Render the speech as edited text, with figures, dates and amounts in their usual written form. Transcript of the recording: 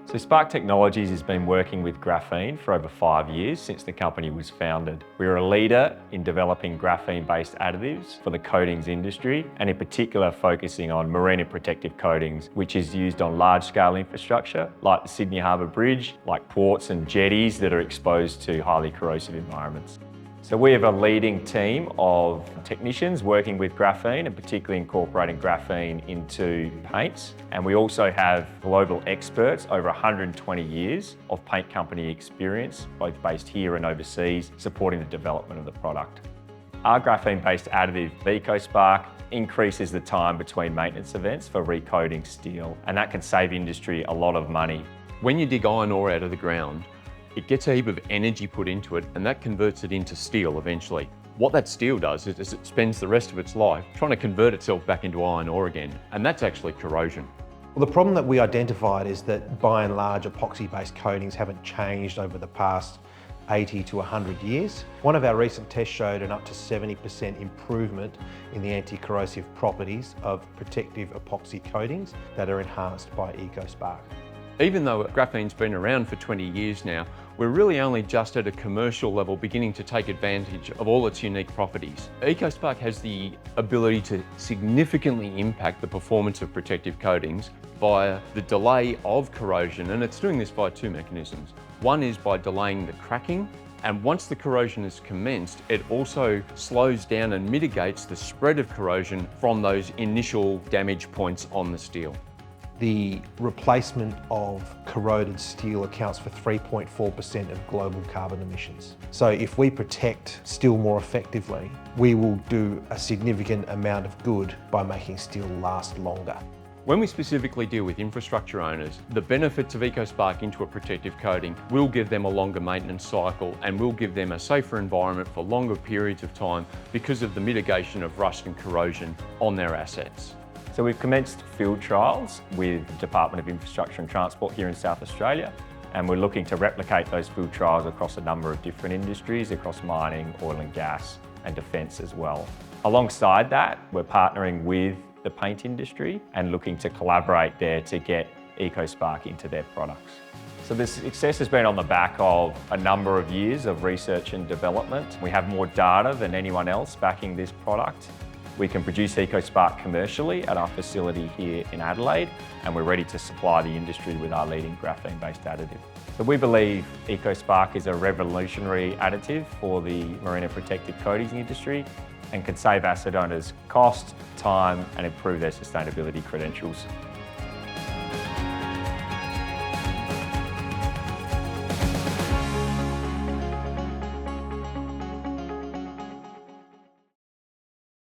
So Sparc Technologies has been working with graphene for over 5 years since the company was founded. We're a leader in developing graphene-based additives for the coatings industry, and in particular focusing on marine and protective coatings, which is used on large-scale infrastructure like the Sydney Harbour Bridge, like ports and jetties that are exposed to highly corrosive environments. So we have a leading team of technicians working with graphene and particularly incorporating graphene into paints. And we also have global experts, over 120 years of paint company experience, both based here and overseas, supporting the development of the product. Our graphene-based additive, Ecosparc, increases the time between maintenance events for recoating steel, and that can save industry a lot of money. When you dig iron ore out of the ground, it gets a heap of energy put into it, and that converts it into steel eventually. What that steel does is it spends the rest of its life trying to convert itself back into iron ore again, and that's actually corrosion. Well, the problem that we identified is that by and large epoxy-based coatings haven't changed over the past 80 to 100 years. One of our recent tests showed an up to 70% improvement in the anti-corrosive properties of protective epoxy coatings that are enhanced by Ecosparc. Even though graphene's been around for 20 years now, we're really only just at a commercial level beginning to take advantage of all its unique properties. Ecosparc has the ability to significantly impact the performance of protective coatings via the delay of corrosion, and it's doing this by two mechanisms. One is by delaying the cracking, and once the corrosion is commenced, it also slows down and mitigates the spread of corrosion from those initial damage points on the steel. The replacement of corroded steel accounts for 3.4% of global carbon emissions. So if we protect steel more effectively, we will do a significant amount of good by making steel last longer. When we specifically deal with infrastructure owners, the benefits of Ecosparc into a protective coating will give them a longer maintenance cycle and will give them a safer environment for longer periods of time because of the mitigation of rust and corrosion on their assets. So we've commenced field trials with the Department of Infrastructure and Transport here in South Australia, and we're looking to replicate those field trials across a number of different industries, across mining, oil and gas, and defence as well. Alongside that, we're partnering with the paint industry and looking to collaborate there to get Ecosparc into their products. So this success has been on the back of a number of years of research and development. We have more data than anyone else backing this product. We can produce Ecosparc commercially at our facility here in Adelaide, and we're ready to supply the industry with our leading graphene-based additive. So we believe Ecosparc is a revolutionary additive for the marine and protective coatings industry and can save asset owners cost, time, and improve their sustainability credentials.